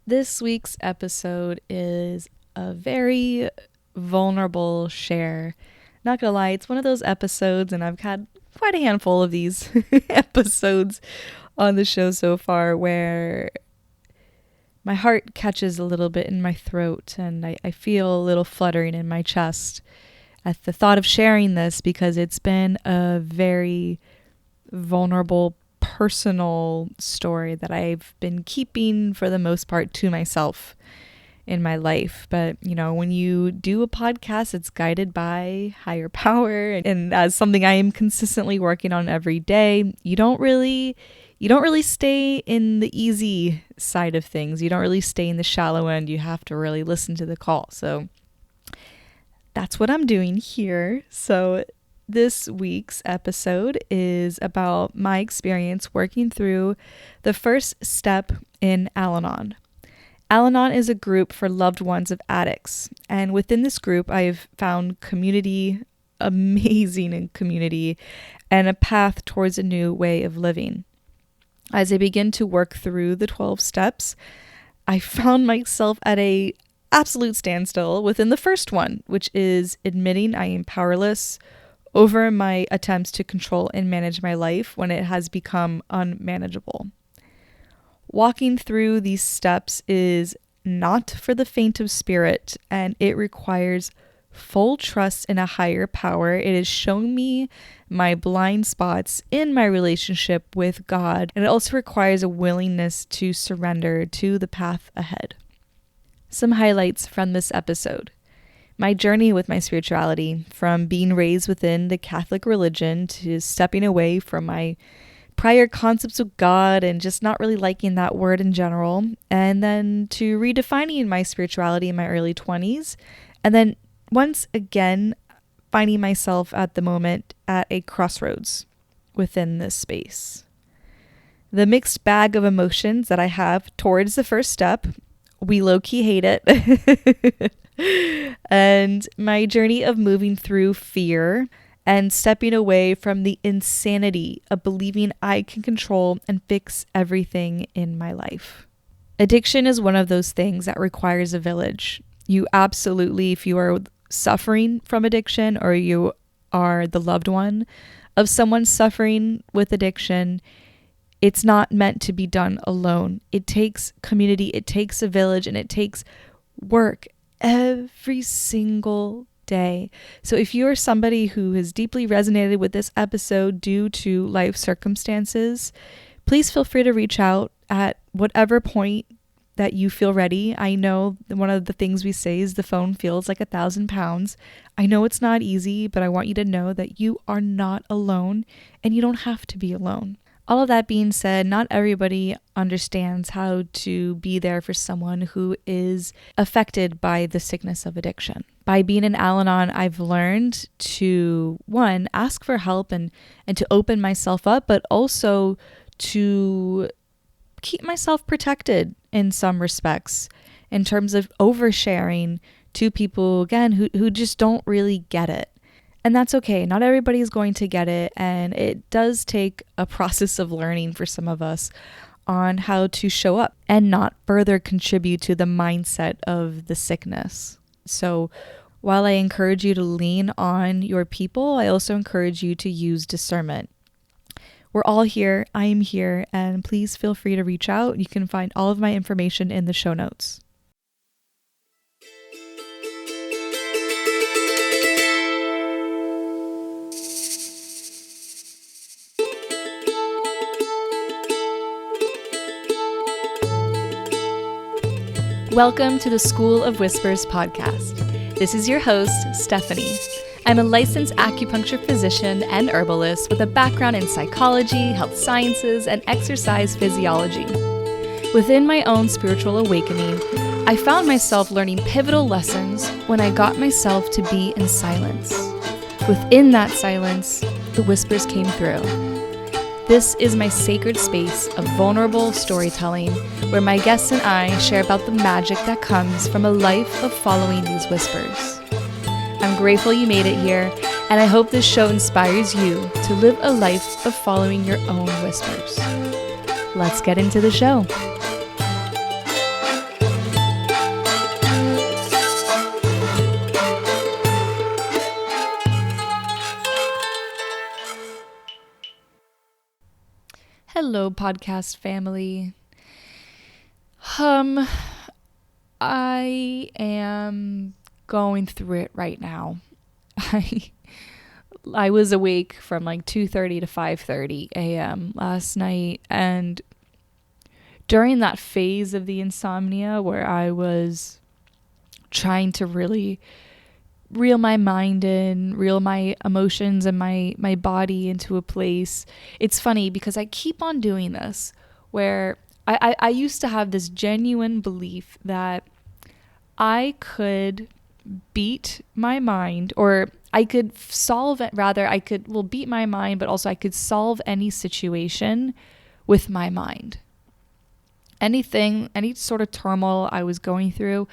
This week's episode is a very vulnerable share. Not gonna lie, it's one of those episodes, and I've had quite a handful of these episodes on the show so far, where my heart catches a little bit in my throat and I feel a little fluttering in my chest at the thought of sharing this, because it's been a very vulnerable, personal story that I've been keeping for the most part to myself in my life. But when you do a podcast, it's guided by higher power, and as something I am consistently working on every day, you don't really stay in the easy side of things. You don't really stay in the shallow end. You have to really listen to the call. So that's what I'm doing here. So this week's episode is about my experience working through the first step in Anon. Anon is a group for loved ones of addicts. And within this group, I've found community, amazing community, and a path towards a new way of living. As I begin to work through the 12 steps, I found myself at a absolute standstill within the first one, which is admitting I am powerless over my attempts to control and manage my life when it has become unmanageable. Walking through these steps is not for the faint of spirit, and it requires full trust in a higher power. It has shown me my blind spots in my relationship with God, and it also requires a willingness to surrender to the path ahead. Some highlights from this episode. My journey with my spirituality, from being raised within the Catholic religion to stepping away from my prior concepts of God and just not really liking that word in general, and then to redefining my spirituality in my early 20s, and then once again finding myself at the moment at a crossroads within this space. The mixed bag of emotions that I have towards the first step, we low-key hate it, and my journey of moving through fear and stepping away from the insanity of believing I can control and fix everything in my life. Addiction is one of those things that requires a village. You absolutely, if you are suffering from addiction or you are the loved one of someone suffering with addiction, it's not meant to be done alone. It takes community, it takes a village, and it takes work every single day. So if you are somebody who has deeply resonated with this episode due to life circumstances, please feel free to reach out at whatever point that you feel ready. I know one of the things we say is the phone feels like 1,000 pounds. I know it's not easy, but I want you to know that you are not alone and you don't have to be alone. All of that being said, not everybody understands how to be there for someone who is affected by the sickness of addiction. By being in Al-Anon, I've learned to, one, ask for help and to open myself up, but also to keep myself protected in some respects in terms of oversharing to people, again, who just don't really get it. And that's okay. Not everybody is going to get it. And it does take a process of learning for some of us on how to show up and not further contribute to the mindset of the sickness. So while I encourage you to lean on your people, I also encourage you to use discernment. We're all here. I am here. And please feel free to reach out. You can find all of my information in the show notes. Welcome to the School of Whispers podcast. This is your host, Stephanie. I'm a licensed acupuncture physician and herbalist with a background in psychology, health sciences, and exercise physiology. Within my own spiritual awakening, I found myself learning pivotal lessons when I got myself to be in silence. Within that silence, the whispers came through. This is my sacred space of vulnerable storytelling where my guests and I share about the magic that comes from a life of following these whispers. I'm grateful you made it here, and I hope this show inspires you to live a life of following your own whispers. Let's get into the show. podcast family. I am going through it right now. I was awake from like 2:30 to 5:30 a.m. last night, and during that phase of the insomnia where I was trying to really reel my mind in, reel my emotions and my body into a place. It's funny because I keep on doing this where I used to have this genuine belief that I could beat my mind, or I could solve it, rather I could, well, beat my mind, but also I could solve any situation with my mind. Anything, any sort of turmoil I was going through,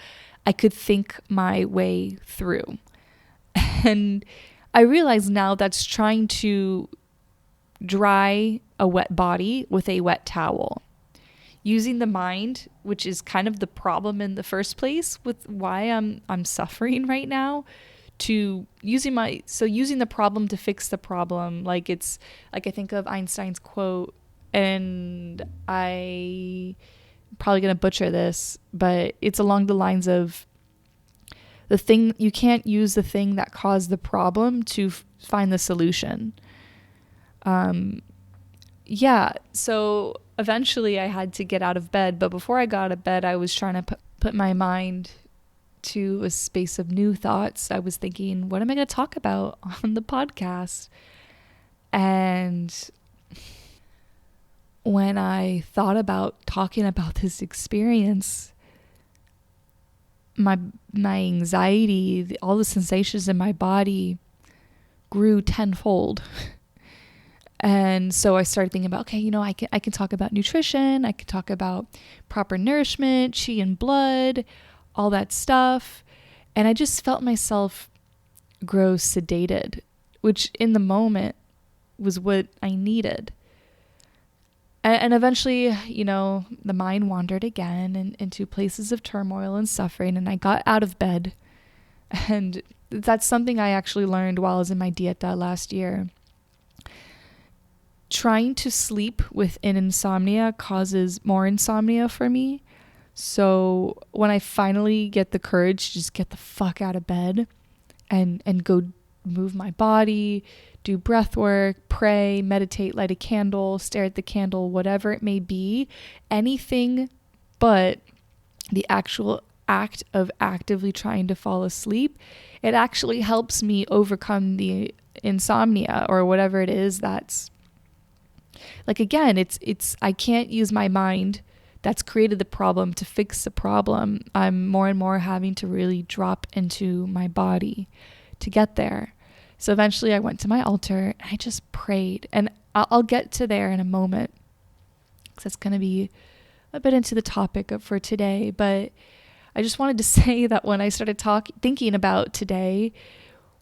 I could think my way through. And I realize now that's trying to dry a wet body with a wet towel. Using the mind, which is kind of the problem in the first place with why I'm suffering right now, to using the problem to fix the problem. Like it's like I think of Einstein's quote, and I'm probably going to butcher this, but it's along the lines of you can't use the thing that caused the problem to find the solution. So eventually I had to get out of bed, but before I got out of bed, I was trying to put my mind to a space of new thoughts. I was thinking, what am I going to talk about on the podcast? And when I thought about talking about this experience, my anxiety, all the sensations in my body grew tenfold. And so I started thinking about, okay, I can talk about nutrition. I can talk about proper nourishment, chi and blood, all that stuff. And I just felt myself grow sedated, which in the moment was what I needed. And eventually, the mind wandered again into places of turmoil and suffering, and I got out of bed. And that's something I actually learned while I was in my dieta last year. Trying to sleep within insomnia causes more insomnia for me. So when I finally get the courage to just get the fuck out of bed and go move my body, do breath work, pray, meditate, light a candle, stare at the candle, whatever it may be, anything but the actual act of actively trying to fall asleep, it actually helps me overcome the insomnia or whatever it is that's like, again, it's I can't use my mind that's created the problem to fix the problem. I'm more and more having to really drop into my body to get there. So eventually I went to my altar and I just prayed, and I'll get to there in a moment because that's going to be a bit into the topic for today. But I just wanted to say that when I started thinking about today,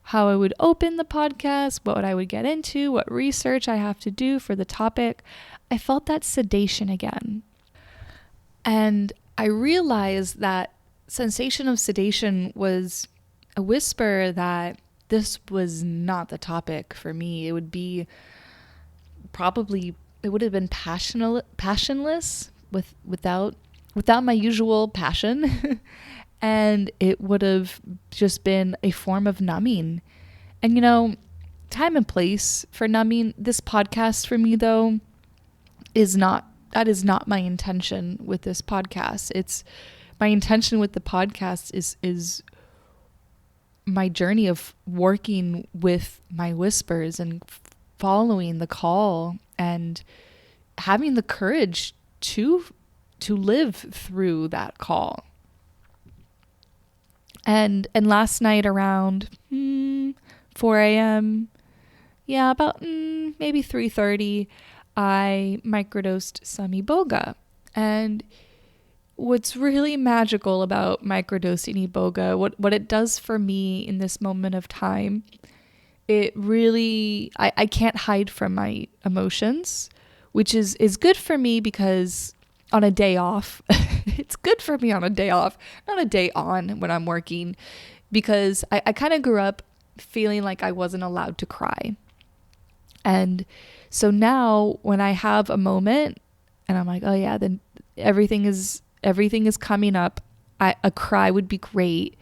how I would open the podcast, what I would get into, what research I have to do for the topic, I felt that sedation again. And I realized that sensation of sedation was a whisper that this was not the topic for me. It would be it would have been passionless without my usual passion. And it would have just been a form of numbing. And time and place for numbing. This podcast for me, though, that is not my intention with this podcast. It's my intention with the podcast is my journey of working with my whispers and following the call and having the courage to live through that call. And last night around 4 a.m., about maybe 3:30, I microdosed some iboga. And what's really magical about microdosing iboga, what it does for me in this moment of time, it really, I can't hide from my emotions, which is good for me because on a day off, it's good for me on a day off, not a day on when I'm working, because I kind of grew up feeling like I wasn't allowed to cry. And so now when I have a moment And I'm like, oh yeah, then everything is coming up. A cry would be great.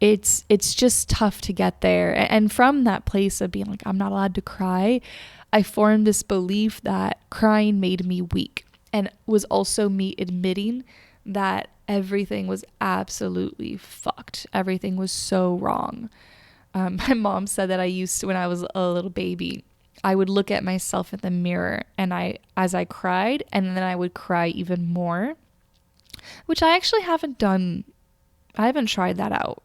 It's just tough to get there. And from that place of being like, I'm not allowed to cry, I formed this belief that crying made me weak, and was also me admitting that everything was absolutely fucked. Everything was so wrong. My mom said that I used to, when I was a little baby, I would look at myself in the mirror and as I cried, and then I would cry even more, which I actually haven't done. I haven't tried that out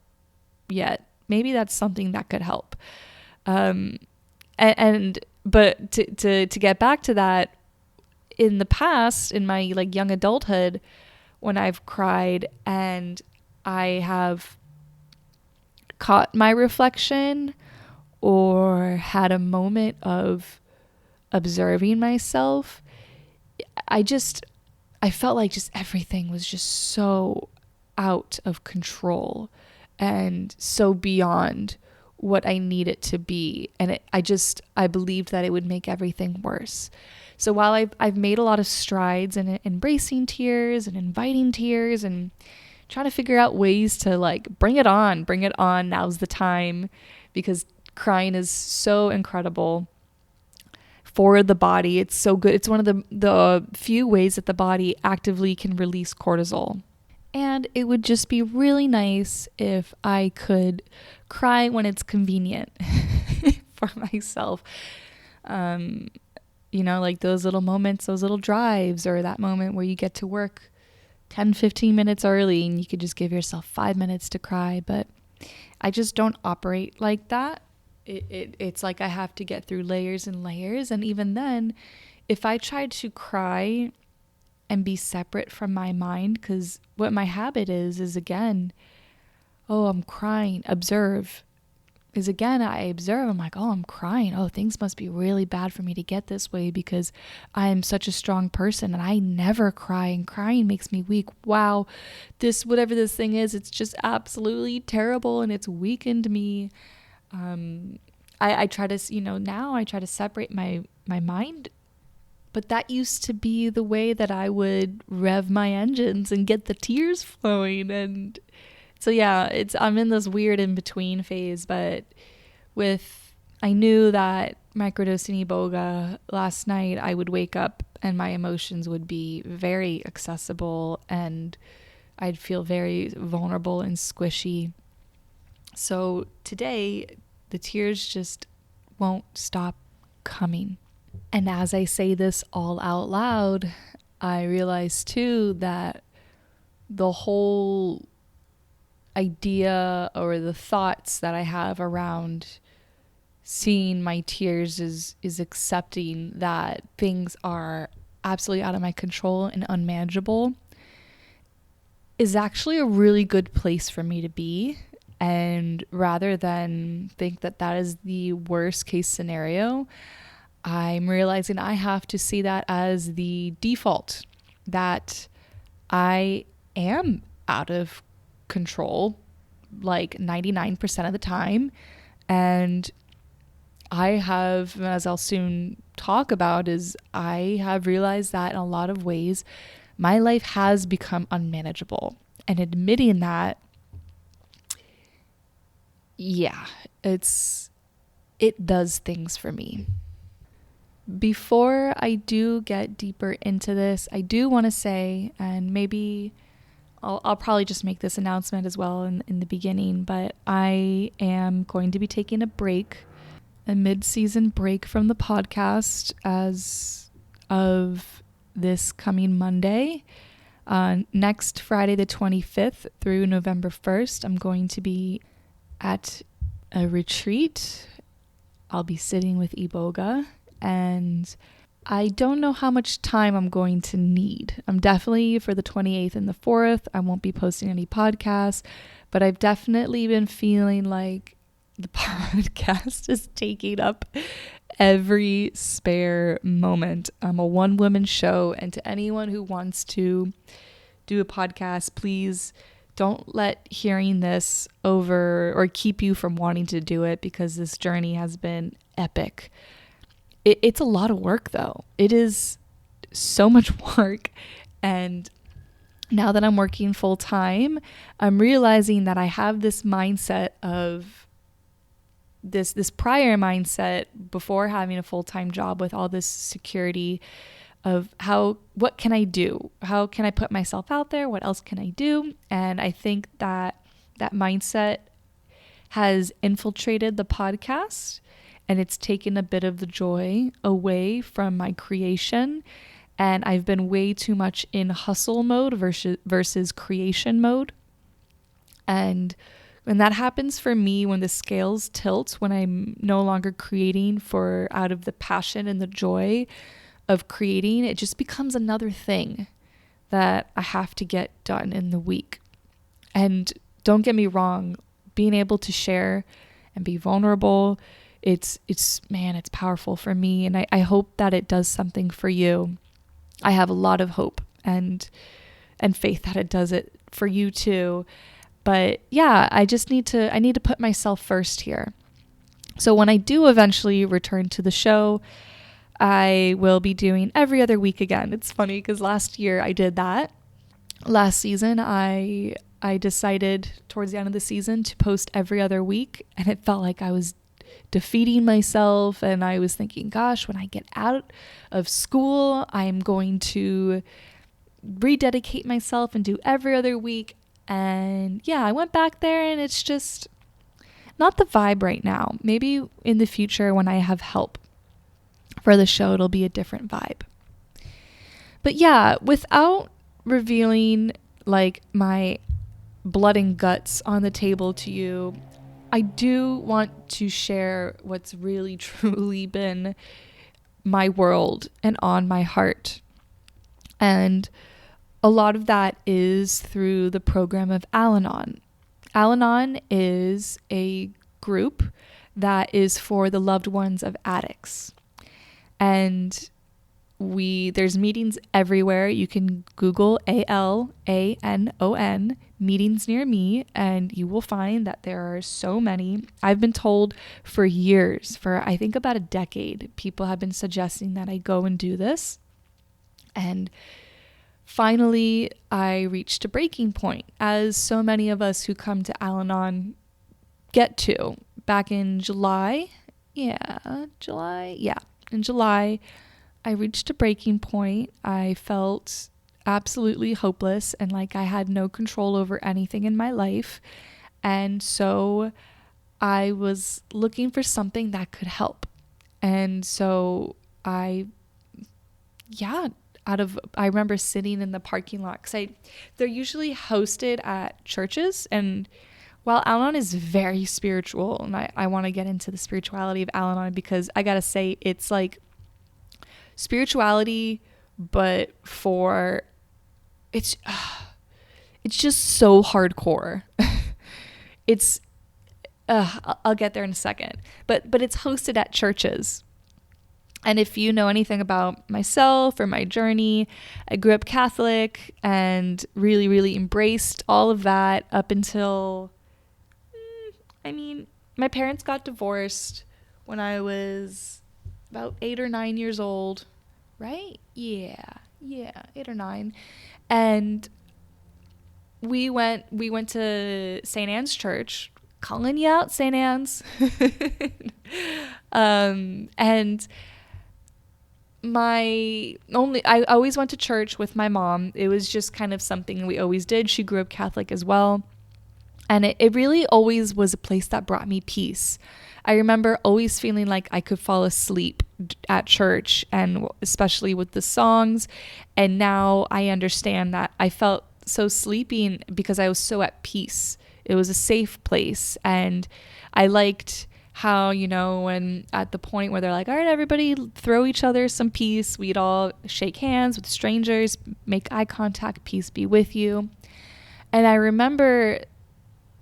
yet. Maybe that's something that could help. But to get back to that, in the past, in my like young adulthood, when I've cried and I have caught my reflection or had a moment of observing myself, I felt like just everything was just so out of control and so beyond what I need it to be. And I believed that it would make everything worse. So while I've made a lot of strides in embracing tears and inviting tears and trying to figure out ways to like bring it on, now's the time, because crying is so incredible for the body. It's so good. It's one of the few ways that the body actively can release cortisol. And it would just be really nice if I could cry when it's convenient for myself. Like those little moments, those little drives, or that moment where you get to work 10, 15 minutes early and you could just give yourself 5 minutes to cry. But I just don't operate like that. It's like I have to get through layers and layers. And even then, if I tried to cry and be separate from my mind, because what my habit is again, oh, I'm crying, observe. Is again, I observe, I'm like, oh, I'm crying. Oh, things must be really bad for me to get this way because I am such a strong person and I never cry, and crying makes me weak. Wow, whatever this thing is, it's just absolutely terrible and it's weakened me. I try to, now I try to separate my mind, but that used to be the way that I would rev my engines and get the tears flowing. And so yeah, I'm in this weird in-between phase, but I knew that microdosing iboga last night, I would wake up and my emotions would be very accessible and I'd feel very vulnerable and squishy. So today, the tears just won't stop coming. And as I say this all out loud, I realize too that the whole idea or the thoughts that I have around seeing my tears is accepting that things are absolutely out of my control and unmanageable is actually a really good place for me to be. And rather than think that that is the worst case scenario, I'm realizing I have to see that as the default, that I am out of control like 99% of the time. And I have, as I'll soon talk about, is I have realized that in a lot of ways my life has become unmanageable. And admitting that, yeah, it does things for me. Before I do get deeper into this, I do want to say, and maybe I'll probably just make this announcement as well in the beginning, but I am going to be taking a mid-season break from the podcast as of this coming Monday. Next Friday the 25th through November 1st, I'm going to be at a retreat. I'll be sitting with iboga, and I don't know how much time I'm going to need. I'm definitely, for the 28th and the 4th, I won't be posting any podcasts, but I've definitely been feeling like the podcast is taking up every spare moment. I'm a one-woman show, and to anyone who wants to do a podcast, please don't let hearing this over or keep you from wanting to do it, because this journey has been epic. It's a lot of work though. It is so much work. And now that I'm working full time, I'm realizing that I have this mindset of this prior mindset before having a full-time job with all this security of what can I do? How can I put myself out there? What else can I do? And I think that mindset has infiltrated the podcast, and it's taken a bit of the joy away from my creation. And I've been way too much in hustle mode versus creation mode. And when that happens for me, when the scales tilt, when I'm no longer creating out of the passion and the joy of creating, it just becomes another thing that I have to get done in the week. And don't get me wrong, being able to share and be vulnerable, it's powerful for me. And I hope that it does something for you. I have a lot of hope and faith that it does it for you too. But yeah, I need to put myself first here. So when I do eventually return to the show, I will be doing every other week again. It's funny because last year I did that. Last season, I decided towards the end of the season to post every other week, and it felt like I was defeating myself. And I was thinking, gosh, when I get out of school, I'm going to rededicate myself and do every other week. And yeah, I went back there, and it's just not the vibe right now. Maybe in the future when I have help for the show, it'll be a different vibe. But yeah, without revealing like my blood and guts on the table to you, I do want to share what's really truly been my world and on my heart. And a lot of that is through the program of Anon. Anon is a group that is for the loved ones of addicts. And there's meetings everywhere. You can Google ALANON, meetings near me, and you will find that there are so many. I've been told for years, for I think about a decade, people have been suggesting that I go and do this. And finally, I reached a breaking point, as so many of us who come to Al-Anon get to. Back in July, in July, I reached a breaking point. I felt absolutely hopeless and like I had no control over anything in my life. And so I was looking for something that could help. And so I remember sitting in the parking lot, because they're usually hosted at churches. And while Al-Anon is very spiritual, and I want to get into the spirituality of Al-Anon, because I gotta say, it's like spirituality, but it's just so hardcore. I'll get there in a second, but it's hosted at churches. And if you know anything about myself or my journey, I grew up Catholic and really, really embraced all of that up until, my parents got divorced when I was about 8 or 9 years old, right? Yeah, 8 or 9. And we went to St. Anne's Church, calling you out, St. Anne's. And I always went to church with my mom. It was just kind of something we always did. She grew up Catholic as well. And it really always was a place that brought me peace. I remember always feeling like I could fall asleep at church, and especially with the songs. And now I understand that I felt so sleepy because I was so at peace. It was a safe place. And I liked how, when at the point where they're like, all right, everybody throw each other some peace, we'd all shake hands with strangers, make eye contact, peace be with you. And I remember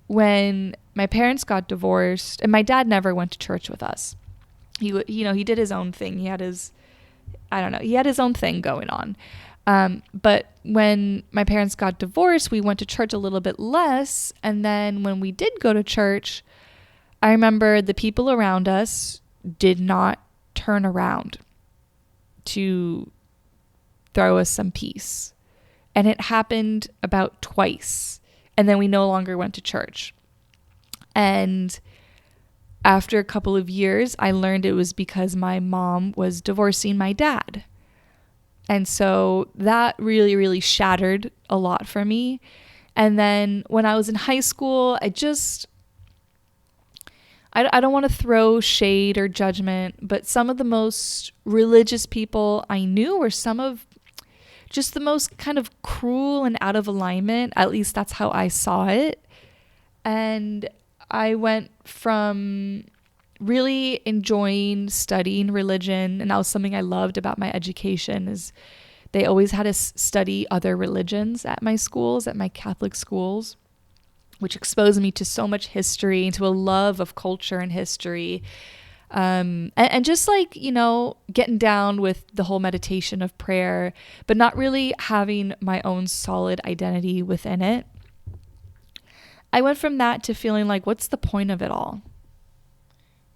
when my parents got divorced, and my dad never went to church with us. He did his own thing. He had his own thing going on. But when my parents got divorced, we went to church a little bit less. And then when we did go to church, I remember the people around us did not turn around to throw us some peace. And it happened about twice. And then we no longer went to church. And after a couple of years, I learned it was because my mom was divorcing my dad. And so that really, really shattered a lot for me. And then when I was in high school, I don't want to throw shade or judgment, but some of the most religious people I knew were some of just the most kind of cruel and out of alignment. At least that's how I saw it. And I went from really enjoying studying religion, and that was something I loved about my education, is they always had us study other religions at my schools, at my Catholic schools, which exposed me to so much history and to a love of culture and history. And just like, getting down with the whole meditation of prayer, but not really having my own solid identity within it. I went from that to feeling like, what's the point of it all?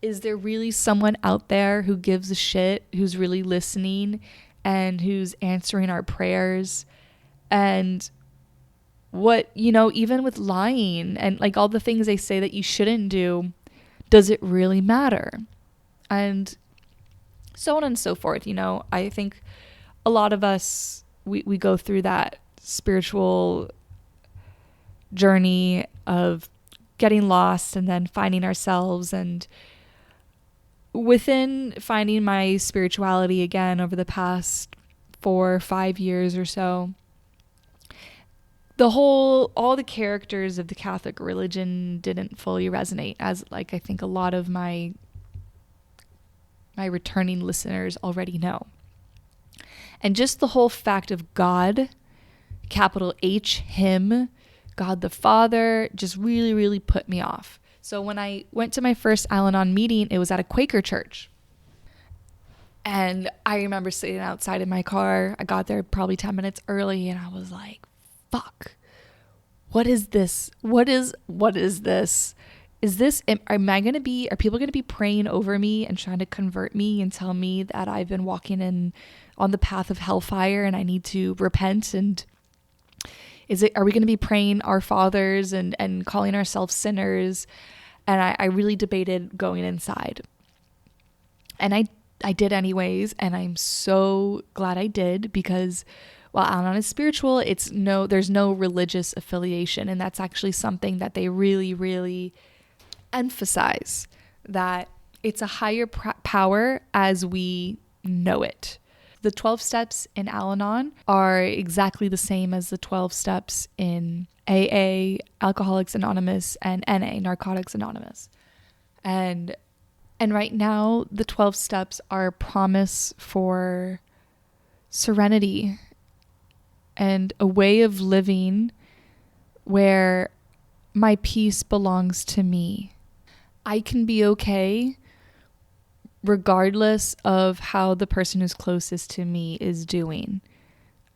Is there really someone out there who gives a shit, who's really listening and who's answering our prayers? And what, even with lying and like all the things they say that you shouldn't do, does it really matter? And so on and so forth. I think a lot of us, we go through that spiritual journey of getting lost and then finding ourselves. And within finding my spirituality again over the past 4 or 5 years or so, all the characters of the Catholic religion didn't fully resonate, as like I think a lot of my returning listeners already know. And just the whole fact of God, capital H, him, God the Father, just really, really put me off. So when I went to my first Al-Anon meeting, it was at a Quaker church. And I remember sitting outside in my car. I got there probably 10 minutes early, and I was like, fuck, what is this? What is this? Are people going to be praying over me and trying to convert me and tell me that I've been walking on the path of hellfire and I need to repent? And are we going to be praying our fathers and calling ourselves sinners? And I really debated going inside. And I did anyways, and I'm so glad I did, because while Anon is spiritual, there's no religious affiliation, and that's actually something that they really, really emphasize, that it's a higher power as we know it. The 12 steps in Al-Anon are exactly the same as the 12 steps in AA, Alcoholics Anonymous, and NA, Narcotics Anonymous. And right now, the 12 steps are a promise for serenity and a way of living where my peace belongs to me. I can be okay regardless of how the person who's closest to me is doing.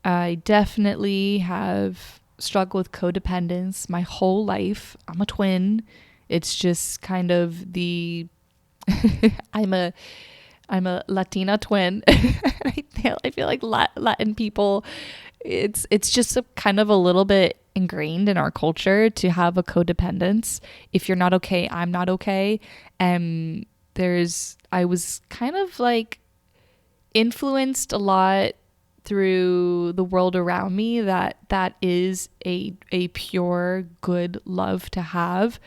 I definitely have struggled with codependence my whole life. I'm a twin. It's just kind of I'm a Latina twin. I feel like Latin people, it's just kind of a little bit ingrained in our culture to have a codependence. If you're not okay, I'm not okay. And I was kind of like influenced a lot through the world around me that is a pure good love to have,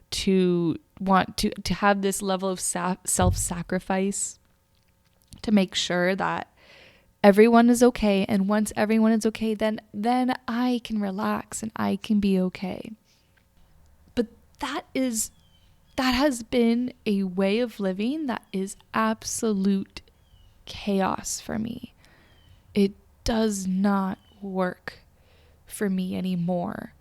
to want to have this level of self-sacrifice to make sure that everyone is okay. And once everyone is okay, then I can relax and I can be okay. But that has been a way of living that is absolute chaos for me. It does not work for me anymore.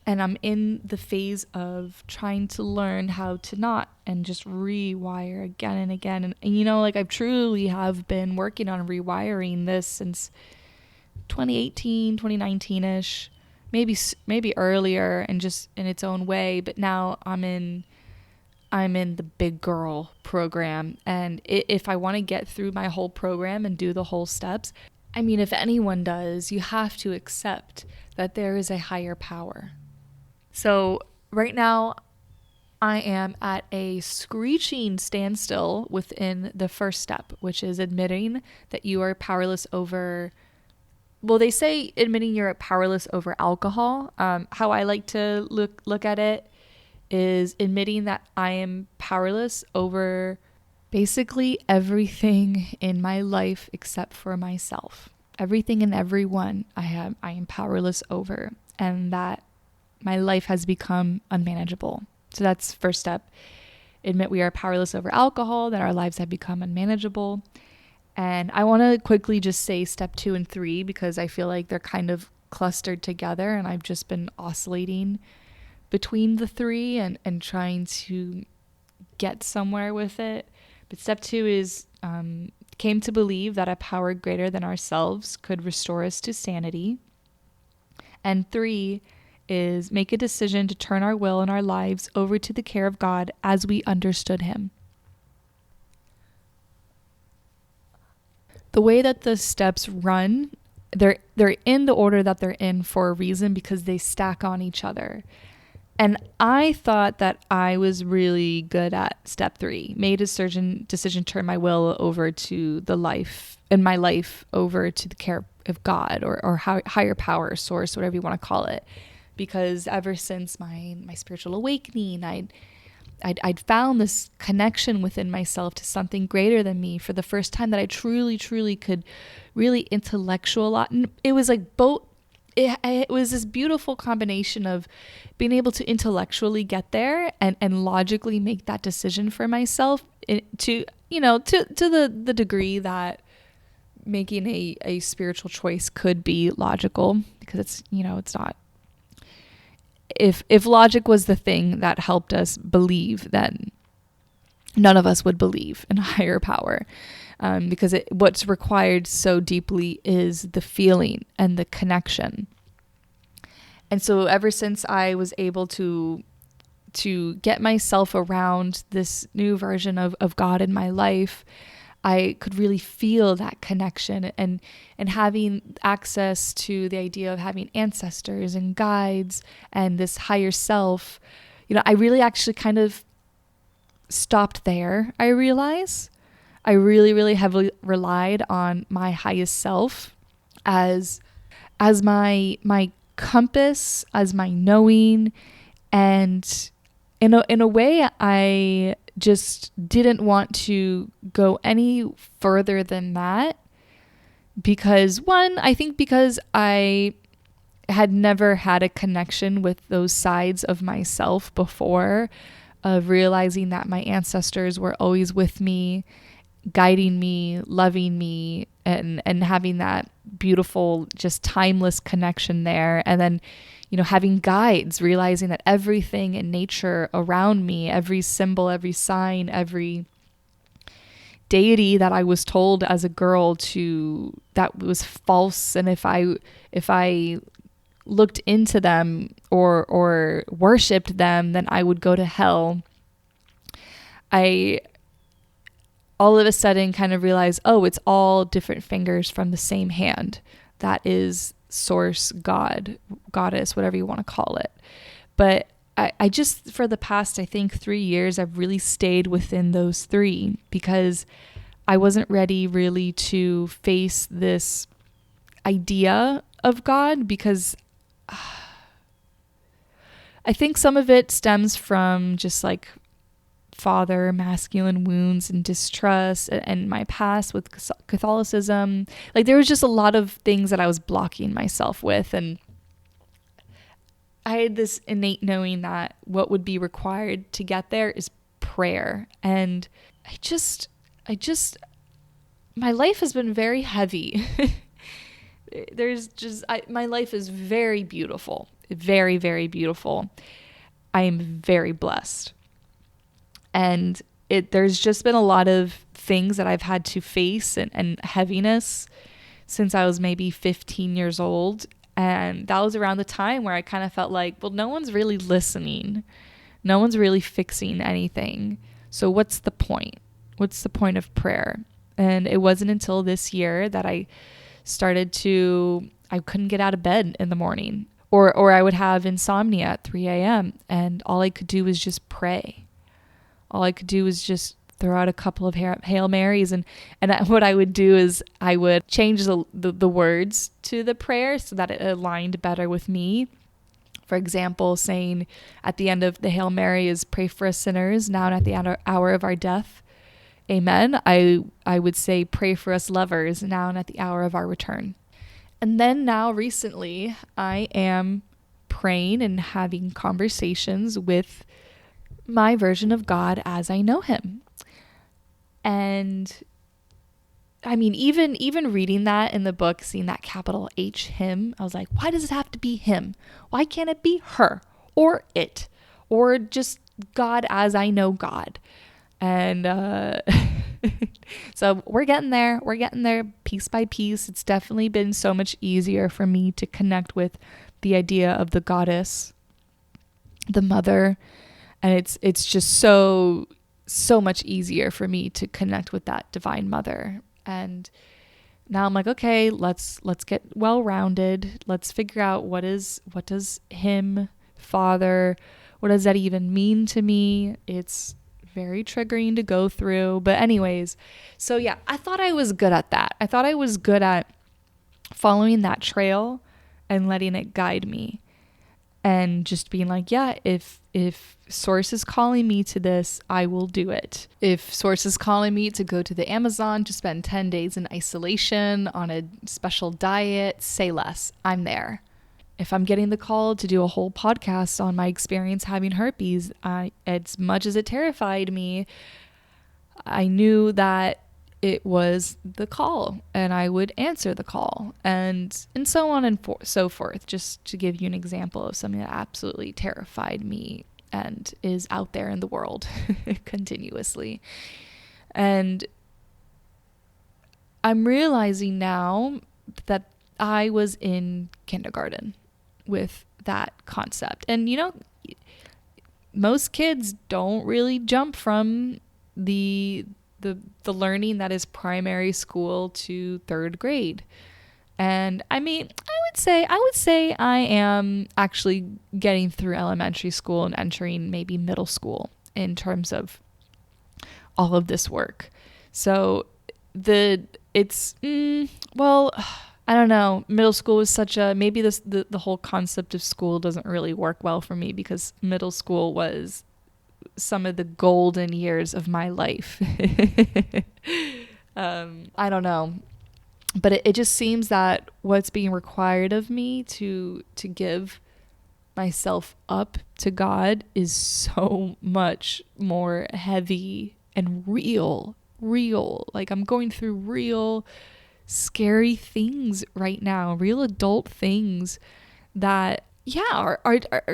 And I'm in the phase of trying to learn how to not, and just rewire again and again. And I truly have been working on rewiring this since 2018, 2019-ish, maybe earlier, and just in its own way. But now I'm in the big girl program. And if I want to get through my whole program and do the whole steps, I mean, if anyone does, you have to accept that there is a higher power. So right now, I am at a screeching standstill within the first step, which is admitting that you are powerless over. Well, they say admitting you're powerless over alcohol. How I like to look at it is admitting that I am powerless over basically everything in my life except for myself. Everything and everyone I am powerless over, and that my life has become unmanageable. So that's first step. Admit we are powerless over alcohol, that our lives have become unmanageable. And I want to quickly just say step 2 and 3 because I feel like they're kind of clustered together, and I've just been oscillating between the 3 and trying to get somewhere with it. But step 2 is came to believe that a power greater than ourselves could restore us to sanity. And 3 is make a decision to turn our will and our lives over to the care of God as we understood him. The way that the steps run, they're in the order that they're in for a reason because they stack on each other. And I thought that I was really good at step 3, made a decision to turn my will over to the life and my life over to the care of God or higher power source, whatever you want to call it. Because ever since my spiritual awakening, I'd found this connection within myself to something greater than me for the first time that I truly could really intellectualize. It was like both. It was this beautiful combination of being able to intellectually get there and logically make that decision for myself to the degree that making a spiritual choice could be logical, because it's not. If logic was the thing that helped us believe, then none of us would believe in a higher power, because what's required so deeply is the feeling and the connection. And so ever since I was able to get myself around this new version of God in my life, I could really feel that connection and having access to the idea of having ancestors and guides and this higher self. I really actually kind of stopped there. I realize I really heavily relied on my highest self as my compass, as my knowing, and in a way I just didn't want to go any further than that because I had never had a connection with those sides of myself before, of realizing that my ancestors were always with me, guiding me, loving me, and having that beautiful, just timeless connection there. And then, having guides, realizing that everything in nature around me, every symbol, every sign, every deity that I was told as a girl that was false. And if I looked into them or worshipped them, then I would go to hell. I all of a sudden kind of realized, it's all different fingers from the same hand. That is source, God, goddess, whatever you want to call it. But I just, for the past, I think 3 years, I've really stayed within those 3 because I wasn't ready really to face this idea of God, because I think some of it stems from just like father masculine wounds and distrust and my past with Catholicism. Like there was just a lot of things that I was blocking myself with, and I had this innate knowing that what would be required to get there is prayer. And I just my life has been very heavy. My life is very beautiful, very, very beautiful. I am very blessed. And there's just been a lot of things that I've had to face and heaviness since I was maybe 15 years old. And that was around the time where I kind of felt like, well, no one's really listening. No one's really fixing anything. So what's the point? What's the point of prayer? And it wasn't until this year that I I couldn't get out of bed in the morning, or I would have insomnia at 3 a.m. and all I could do was just pray. All I could do was just throw out a couple of Hail Marys. And what I would do is I would change the words to the prayer so that it aligned better with me. For example, saying at the end of the Hail Mary is pray for us sinners now and at the hour of our death. Amen. I would say pray for us lovers now and at the hour of our return. And then now recently I am praying and having conversations with my version of God as I know him. And I mean, even reading that in the book, seeing that capital H, him, I was like, why does it have to be him? Why can't it be her or it or just God as I know God? And so we're getting there. We're getting there piece by piece. It's definitely been so much easier for me to connect with the idea of the goddess, the mother. And it's just so much easier for me to connect with that divine mother. And now I'm like, okay, let's get well-rounded. Let's figure out what does him, father, what does that even mean to me? It's very triggering to go through. But anyways, so yeah, I thought I was good at that. I thought I was good at following that trail and letting it guide me. And just being like, yeah, if Source is calling me to this, I will do it. If Source is calling me to go to the Amazon to spend 10 days in isolation on a special diet, say less. I'm there. If I'm getting the call to do a whole podcast on my experience having herpes, as much as it terrified me, I knew that it was the call and I would answer the call and so on and so forth, just to give you an example of something that absolutely terrified me and is out there in the world continuously. And I'm realizing now that I was in kindergarten with that concept. And most kids don't really jump from the learning that is primary school to third grade. And I mean, I would say I am actually getting through elementary school and entering maybe middle school in terms of all of this work. So well, I don't know. Middle school was maybe the whole concept of school doesn't really work well for me because middle school was some of the golden years of my life. I don't know, but it just seems that what's being required of me to give myself up to God is so much more heavy and real. Like I'm going through real scary things right now, real adult things that are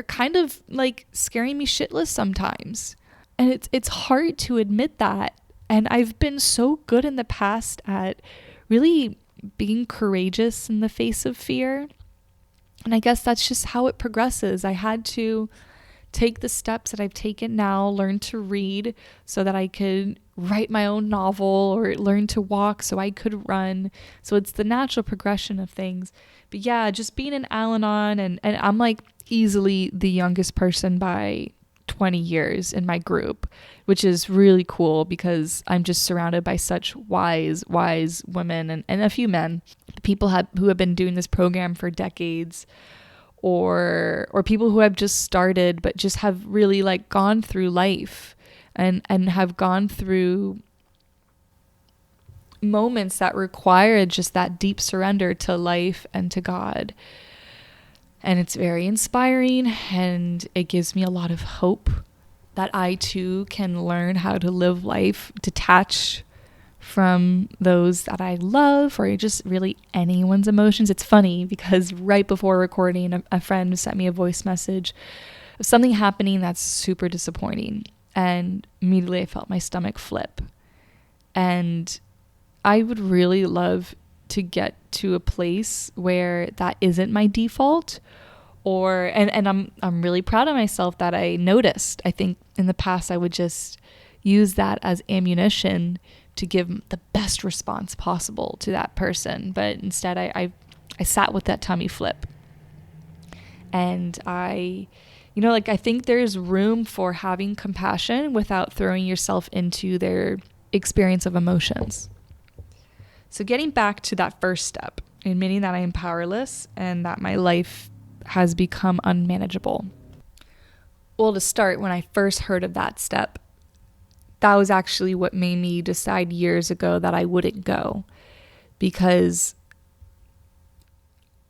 kind of like scaring me shitless sometimes. And it's hard to admit that. And I've been so good in the past at really being courageous in the face of fear. And I guess that's just how it progresses. I had to take the steps that I've taken now, learn to read so that I could write my own novel, or learn to walk so I could run. So it's the natural progression of things. But yeah, just being in Al-Anon, and I'm like easily the youngest person by 20 years in my group, which is really cool because I'm just surrounded by such wise women and a few men, people who have been doing this program for decades, or people who have just started but just have really like gone through life and have gone through moments that require just that deep surrender to life and to God. And it's very inspiring, and it gives me a lot of hope that I too can learn how to live life detached from those that I love, or just really anyone's emotions. It's funny because right before recording, a friend sent me a voice message of something happening that's super disappointing, and immediately I felt my stomach flip. And I would really love to get to a place where that isn't my default, and I'm really proud of myself that I noticed. I think in the past I would just use that as ammunition to give the best response possible to that person. But instead I sat with that tummy flip. And I think there's room for having compassion without throwing yourself into their experience of emotions. So getting back to that first step, admitting that I am powerless and that my life has become unmanageable. Well, to start, when I first heard of that step, that was actually what made me decide years ago that I wouldn't go, because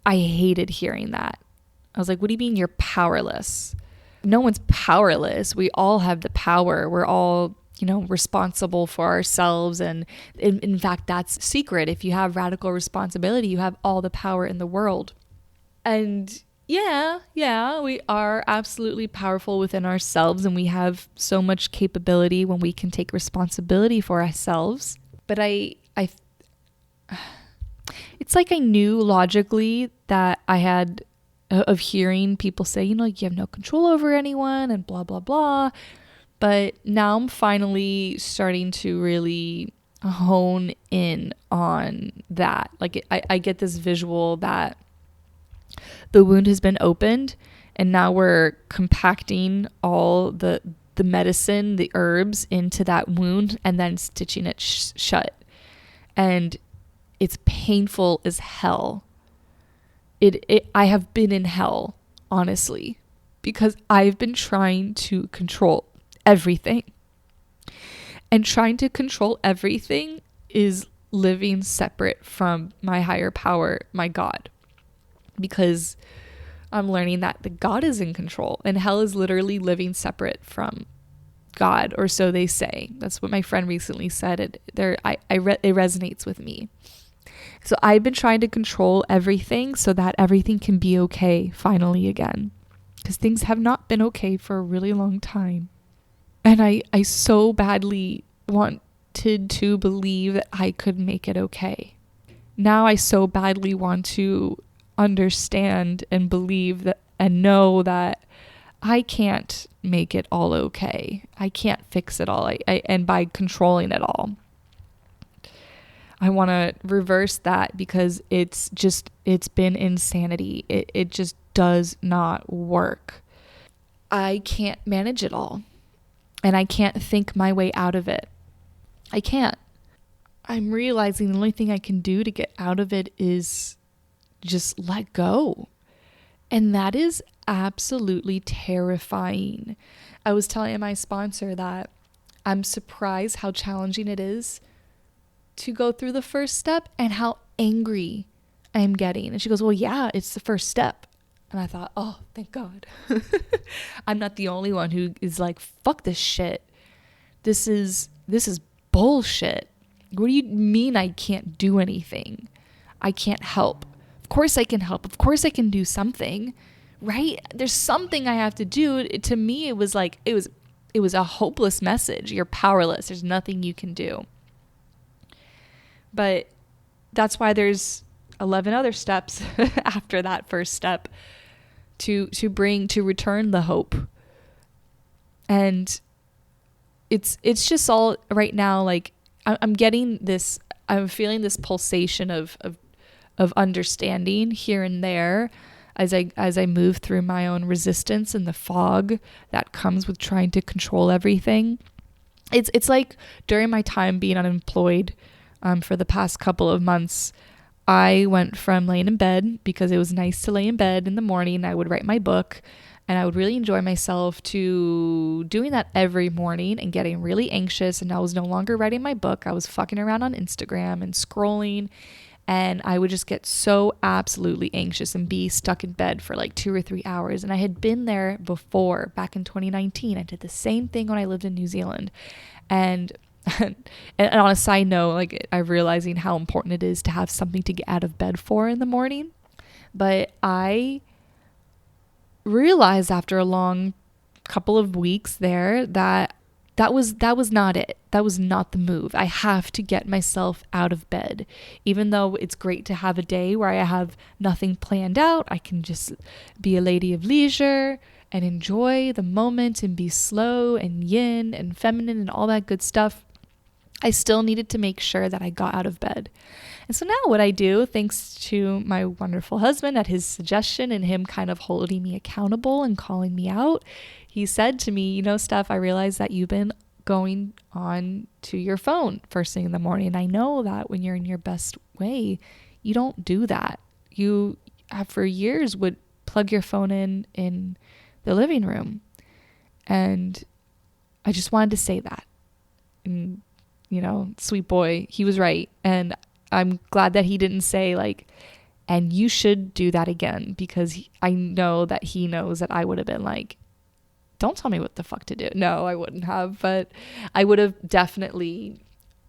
I hated hearing that. I was like, what do you mean you're powerless? No one's powerless. We all have the power. We're all, responsible for ourselves. And in fact, that's secret. If you have radical responsibility, you have all the power in the world. And yeah, we are absolutely powerful within ourselves, and we have so much capability when we can take responsibility for ourselves. But it's like I knew logically that I had of hearing people say, you have no control over anyone and blah, blah, blah. But now I'm finally starting to really hone in on that. Like I get this visual that the wound has been opened, and now we're compacting all the medicine, the herbs into that wound and then stitching it shut. And it's painful as hell. I have been in hell, honestly, because I've been trying to control everything. And trying to control everything is living separate from my higher power, my God. Because I'm learning that the God is in control, and hell is literally living separate from God, or so they say. That's what my friend recently said. It resonates with me. So I've been trying to control everything so that everything can be okay finally again, because things have not been okay for a really long time. And I so badly wanted to believe that I could make it okay. Now I so badly want to understand and believe that and know that I can't make it all okay. I can't fix it all. And by controlling it all, I want to reverse that, because it's been insanity. It just does not work. I can't manage it all, and I can't think my way out of it. I can't. I'm realizing the only thing I can do to get out of it is just let go. And that is absolutely terrifying. I was telling my sponsor that I'm surprised how challenging it is to go through the first step and how angry I'm getting. And she goes, well, yeah, it's the first step. And I thought, oh, thank God. I'm not the only one who is like, fuck this shit. This is bullshit. What do you mean I can't do anything? I can't help. Of course I can help. Of course I can do something, right? There's something I have to do. To me, it was like, it was a hopeless message. You're powerless. There's nothing you can do. But that's why there's 11 other steps after that first step to return the hope. And it's just all right now, like I'm getting this, I'm feeling this pulsation of understanding here and there as I move through my own resistance and the fog that comes with trying to control everything. It's like during my time being unemployed, for the past couple of months, I went from laying in bed, because it was nice to lay in bed in the morning. I would write my book and I would really enjoy myself, to doing that every morning and getting really anxious. And I was no longer writing my book. I was fucking around on Instagram and scrolling, and I would just get so absolutely anxious and be stuck in bed for like 2 or 3 hours. And I had been there before, back in 2019. I did the same thing when I lived in New Zealand. And on a side note, like I'm realizing how important it is to have something to get out of bed for in the morning. But I realized after a long couple of weeks there that was not it. That was not the move. I have to get myself out of bed. Even though it's great to have a day where I have nothing planned out, I can just be a lady of leisure and enjoy the moment and be slow and yin and feminine and all that good stuff, I still needed to make sure that I got out of bed. And so now what I do, thanks to my wonderful husband at his suggestion and him kind of holding me accountable and calling me out, he said to me, Steph, I realize that you've been going on to your phone first thing in the morning. And I know that when you're in your best way, you don't do that. You have for years would plug your phone in the living room. And I just wanted to say that. And, sweet boy, he was right. And I'm glad that he didn't say and you should do that again, because I know that he knows that I would have been like, don't tell me what the fuck to do. No, I wouldn't have, but I would have definitely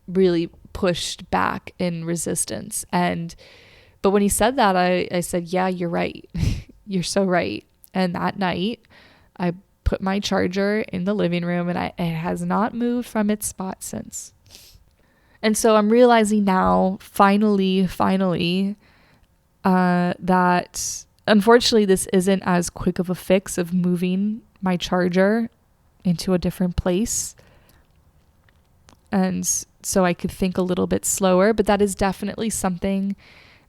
really pushed back in resistance. But when he said that, I said, yeah, you're right. You're so right. And that night I put my charger in the living room, and it has not moved from its spot since. And so I'm realizing now, finally, that unfortunately this isn't as quick of a fix of moving my charger into a different place. And so I could think a little bit slower, but that is definitely something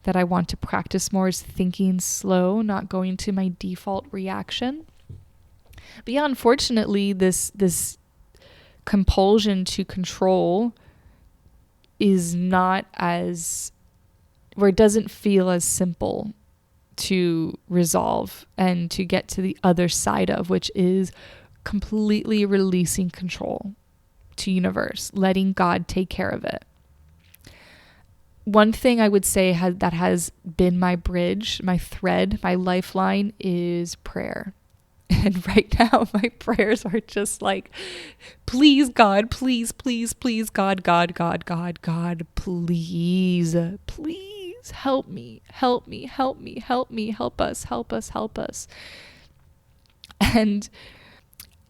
that I want to practice more, is thinking slow, not going to my default reaction. But yeah, unfortunately, this compulsion to control is not as, where it doesn't feel as simple to resolve and to get to the other side of, which is completely releasing control to universe, letting God take care of it. One thing I would say that has been my bridge, my thread, my lifeline is prayer. And right now my prayers are just like, please God, please, please, please, God, please, please help me, help us. And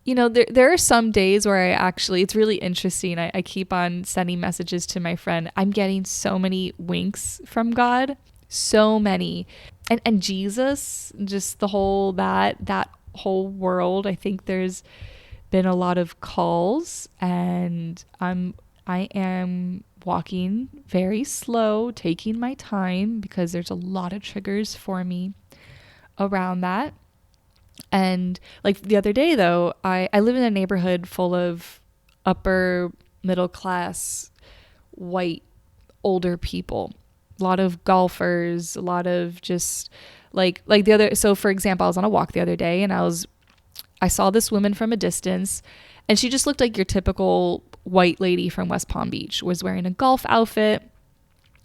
there are some days where it's really interesting. I keep on sending messages to my friend. I'm getting so many winks from God, so many. And Jesus, just the whole, that whole world. I think there's been a lot of calls, and I am walking very slow, taking my time, because there's a lot of triggers for me around that. And the other day though, I live in a neighborhood full of upper middle class white older people, a lot of golfers, a lot of just so for example, I was on a walk the other day, and I saw this woman from a distance, and she just looked like your typical white lady from West Palm Beach, was wearing a golf outfit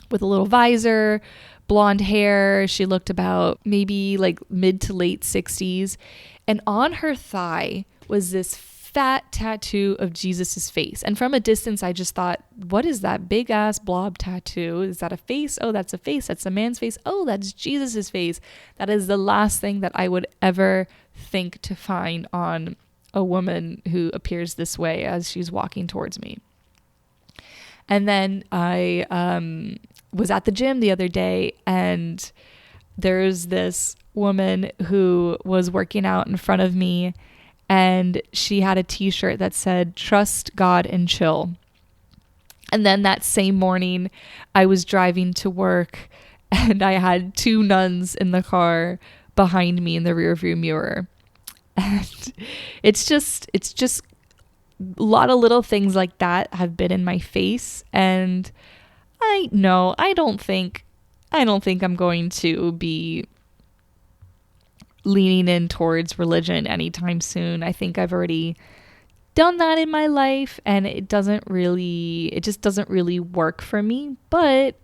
with a little visor, blonde hair. She looked about maybe mid to late 60s. And on her thigh was this fat tattoo of Jesus's face. And from a distance, I just thought, what is that big ass blob tattoo? Is that a face? Oh, that's a face. That's a man's face. Oh, that's Jesus's face. That is the last thing that I would ever think to find on a woman who appears this way as she's walking towards me. And then I was at the gym the other day, and there's this woman who was working out in front of me, and she had a t-shirt that said, "Trust God and chill." And then that same morning, I was driving to work, and I had two nuns in the car behind me in the rearview mirror. And it's just a lot of little things like that have been in my face. And I don't think I'm going to be leaning in towards religion anytime soon. I think I've already done that in my life, and it just doesn't really work for me. But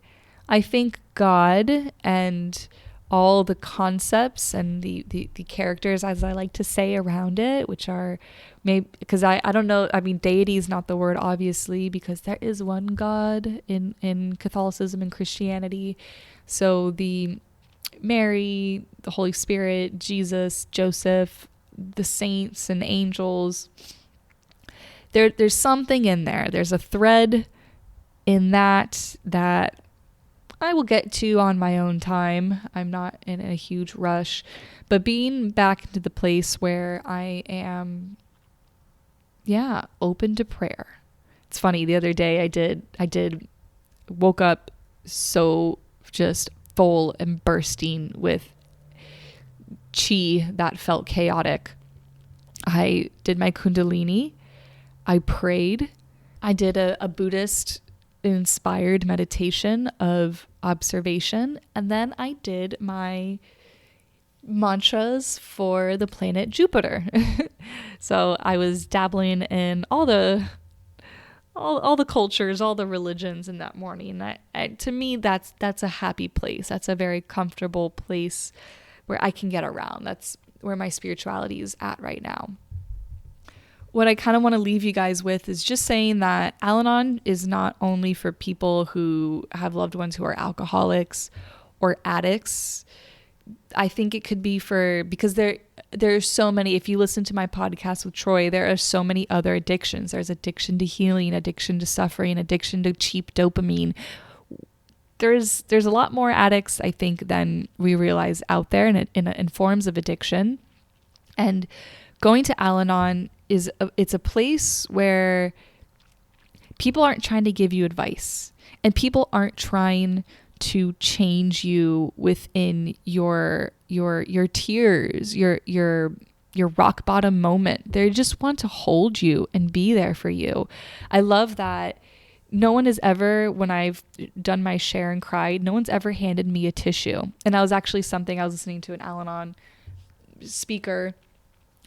I think God and all the concepts and the characters, as I like to say, around it, which are maybe, because I don't know, I mean, deity is not the word, obviously, because there is one God in Catholicism and Christianity. So the Mary, the Holy Spirit, Jesus, Joseph, the saints and angels, there's something in there. There's a thread in that I will get to on my own time. I'm not in a huge rush, but being back into the place where I am, open to prayer. It's funny. The other day I woke up so just full and bursting with chi that felt chaotic. I did my Kundalini. I prayed. I did a Buddhist inspired meditation of observation. And then I did my mantras for the planet Jupiter. So I was dabbling in all the cultures, all the religions in that morning. To me, that's a happy place. That's a very comfortable place where I can get around. That's where my spirituality is at right now. What I kind of want to leave you guys with is just saying that Al-Anon is not only for people who have loved ones who are alcoholics or addicts. I think it could be because there's so many. If you listen to my podcast with Troy, there are so many other addictions. There's addiction to healing, addiction to suffering, addiction to cheap dopamine. There's a lot more addicts, I think, than we realize out there in forms of addiction. And going to Al-Anon it's a place where people aren't trying to give you advice, and people aren't trying to change you within your tears, your rock bottom moment. They just want to hold you and be there for you. I love that no one has ever, when I've done my share and cried, no one's ever handed me a tissue. And that was actually something I was listening to an Al-Anon speaker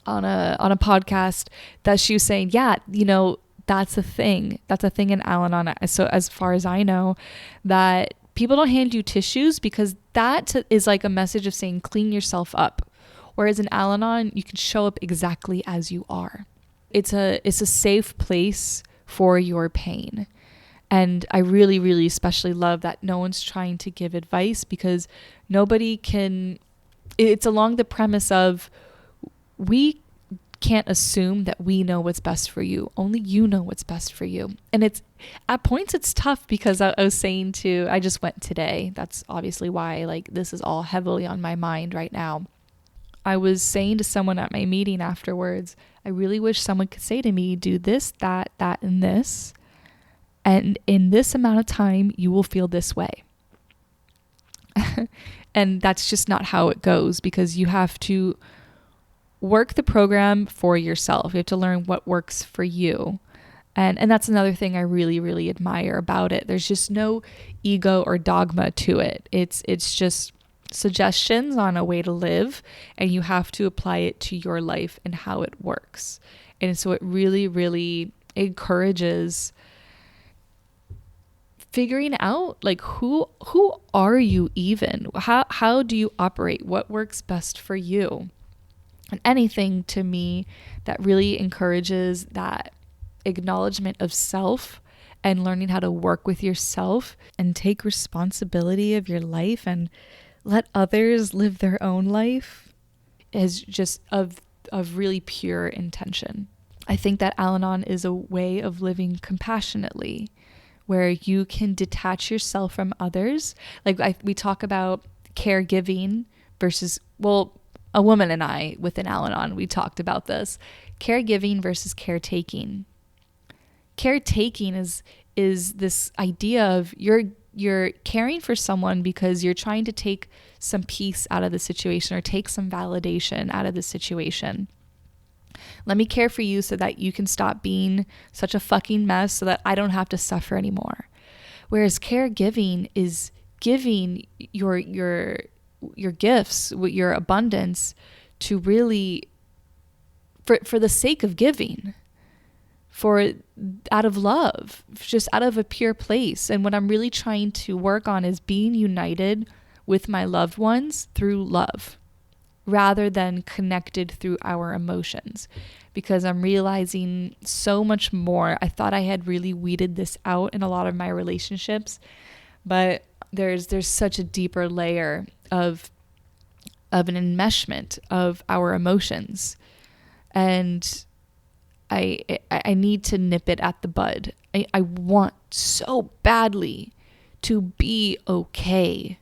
on a podcast that she was saying, that's a thing. That's a thing in Al-Anon. So as far as I know, that people don't hand you tissues because that is like a message of saying, clean yourself up. Whereas in Al-Anon, you can show up exactly as you are. It's a safe place for your pain. And I really, really especially love that no one's trying to give advice, because nobody can, it's along the premise of, we can't assume that we know what's best for you. Only you know what's best for you. And it's, at points it's tough, because I was saying I just went today. That's obviously why this is all heavily on my mind right now. I was saying to someone at my meeting afterwards, I really wish someone could say to me, do this, that, and this. And in this amount of time, you will feel this way. And that's just not how it goes, because you have to work the program for yourself. You have to learn what works for you. And that's another thing I really, really admire about it. There's just no ego or dogma to it. It's just suggestions on a way to live, and you have to apply it to your life and how it works. And so it really, really encourages figuring out who are you even? How do you operate? What works best for you? And anything to me that really encourages that acknowledgement of self and learning how to work with yourself and take responsibility of your life and let others live their own life is just of really pure intention. I think that Al-Anon is a way of living compassionately, where you can detach yourself from others. We talk about caregiving versus, a woman and I within Al-Anon, we talked about this. Caregiving versus caretaking. Caretaking is this idea of you're caring for someone because you're trying to take some peace out of the situation or take some validation out of the situation. Let me care for you so that you can stop being such a fucking mess so that I don't have to suffer anymore. Whereas caregiving is giving your gifts, your abundance, to really, for the sake of giving, out of love, just out of a pure place. And what I'm really trying to work on is being united with my loved ones through love, rather than connected through our emotions, because I'm realizing so much more. I thought I had really weeded this out in a lot of my relationships, but there's such a deeper layer of an enmeshment of our emotions, and I need to nip it at the bud. I want so badly to be okay,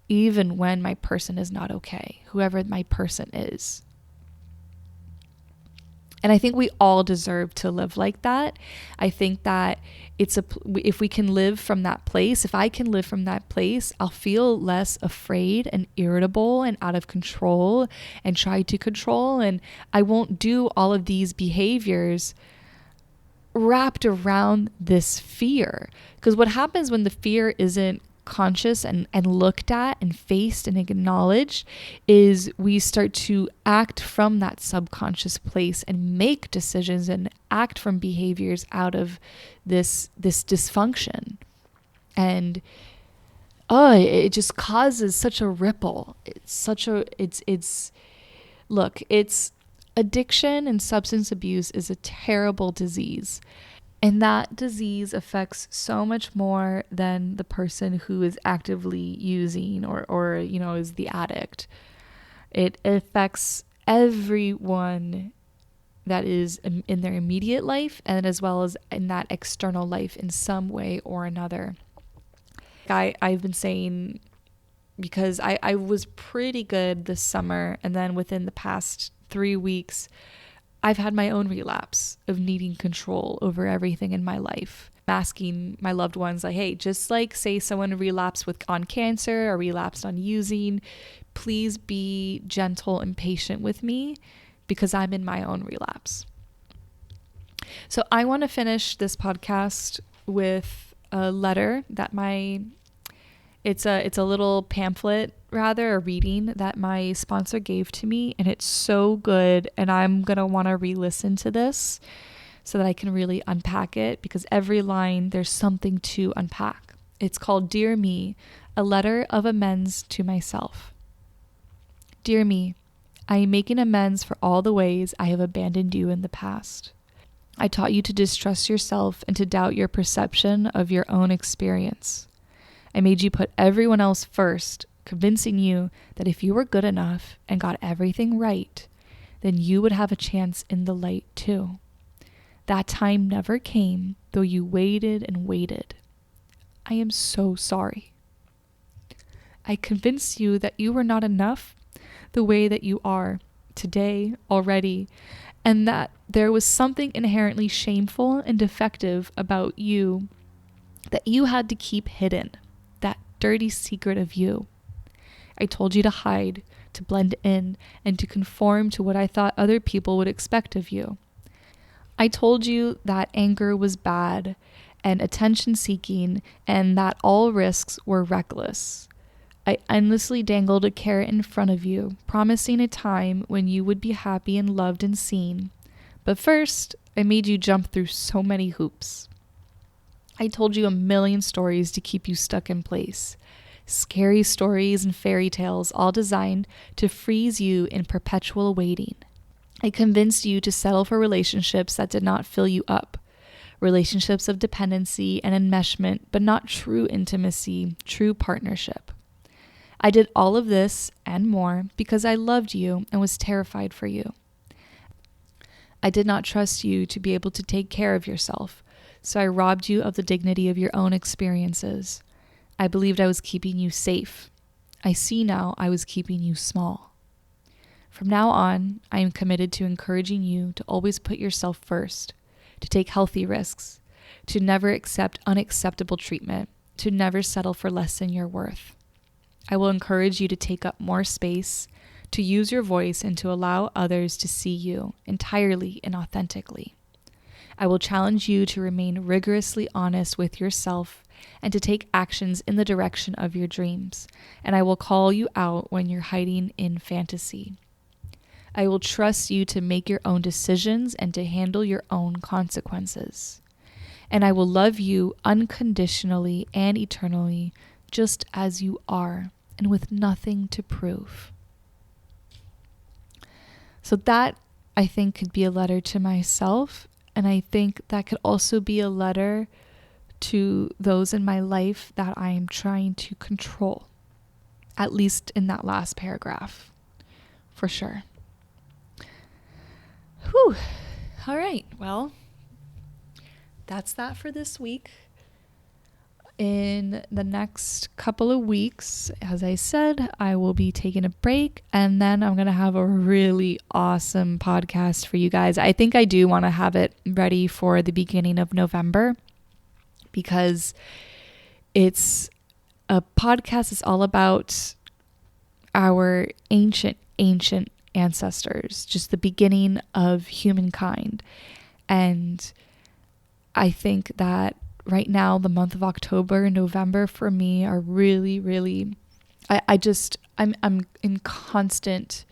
even when my person is not okay, whoever my person is. And I think we all deserve to live like that. I think that if we can live from that place, if I can live from that place, I'll feel less afraid and irritable and out of control and try to control. And I won't do all of these behaviors wrapped around this fear. Because what happens when the fear isn't conscious and looked at and faced and acknowledged is we start to act from that subconscious place and make decisions and act from behaviors out of this dysfunction. And it just causes such a ripple. It's addiction and substance abuse is a terrible disease. And that disease affects so much more than the person who is actively using or is the addict. It affects everyone that is in their immediate life and as well as in that external life in some way or another. I've been saying, because I was pretty good this summer, and then within the past 3 weeks, I've had my own relapse of needing control over everything in my life. I'm asking my loved ones, like, hey, just like say someone relapsed on cancer or relapsed on using, please be gentle and patient with me because I'm in my own relapse. So I want to finish this podcast with a letter that it's a little pamphlet, rather, a reading that my sponsor gave to me, and it's so good, and I'm going to want to re-listen to this so that I can really unpack it, because every line, there's something to unpack. It's called Dear Me, a letter of amends to myself. Dear me, I am making amends for all the ways I have abandoned you in the past. I taught you to distrust yourself and to doubt your perception of your own experience. I made you put everyone else first, convincing you that if you were good enough and got everything right, then you would have a chance in the light too. That time never came, though you waited and waited. I am so sorry. I convinced you that you were not enough the way that you are today already, and that there was something inherently shameful and defective about you that you had to keep hidden. Dirty secret of you. I told you to hide, to blend in, and to conform to what I thought other people would expect of you. I told you that anger was bad and attention seeking and that all risks were reckless. I endlessly dangled a carrot in front of you, promising a time when you would be happy and loved and seen. But first, I made you jump through so many hoops. I told you a million stories to keep you stuck in place. Scary stories and fairy tales, all designed to freeze you in perpetual waiting. I convinced you to settle for relationships that did not fill you up. Relationships of dependency and enmeshment, but not true intimacy, true partnership. I did all of this and more because I loved you and was terrified for you. I did not trust you to be able to take care of yourself, so I robbed you of the dignity of your own experiences. I believed I was keeping you safe. I see now I was keeping you small. From now on, I am committed to encouraging you to always put yourself first, to take healthy risks, to never accept unacceptable treatment, to never settle for less than your worth. I will encourage you to take up more space, to use your voice, and to allow others to see you entirely and authentically. I will challenge you to remain rigorously honest with yourself and to take actions in the direction of your dreams, and I will call you out when you're hiding in fantasy. I will trust you to make your own decisions and to handle your own consequences. And I will love you unconditionally and eternally, just as you are, and with nothing to prove. So that, I think, could be a letter to myself. And I think that could also be a letter to those in my life that I am trying to control, at least in that last paragraph, for sure. Whew. All right. Well, that's that for this week. In the next couple of weeks, as I said, I will be taking a break, and then I'm going to have a really awesome podcast for you guys. I think I do want to have it ready for the beginning of November, because it's a podcast that's all about our ancient ancestors, just the beginning of humankind. And I think that right now, the month of October and November for me are really, really, I'm in constant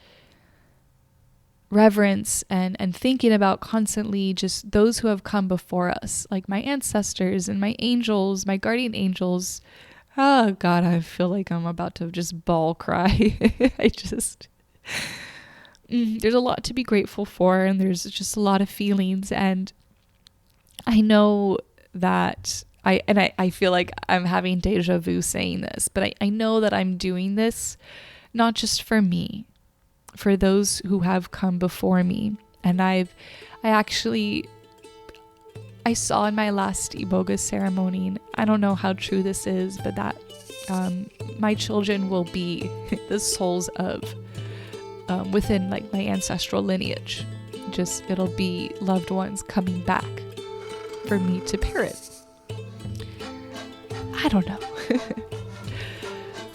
reverence and thinking about constantly just those who have come before us, like my ancestors and my angels, my guardian angels. Oh God, I feel like I'm about to just bawl cry. There's a lot to be grateful for, and there's just a lot of feelings, and I know that I feel like I'm having deja vu saying this, but I know that I'm doing this not just for me, for those who have come before me. And I saw in my last iboga ceremony, and I don't know how true this is, but that my children will be the souls of within like my ancestral lineage. Just it'll be loved ones coming back for me to parent. I don't know.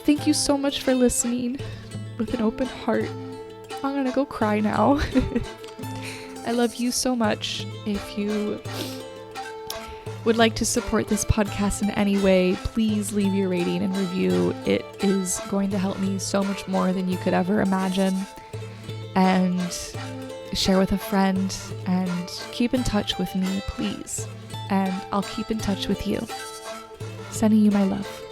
Thank you so much for listening with an open heart. I'm gonna go cry now. I love you so much. If you would like to support this podcast in any way, please leave your rating and review. It is going to help me so much more than you could ever imagine. And share with a friend, and keep in touch with me, please. And I'll keep in touch with you. Sending you my love.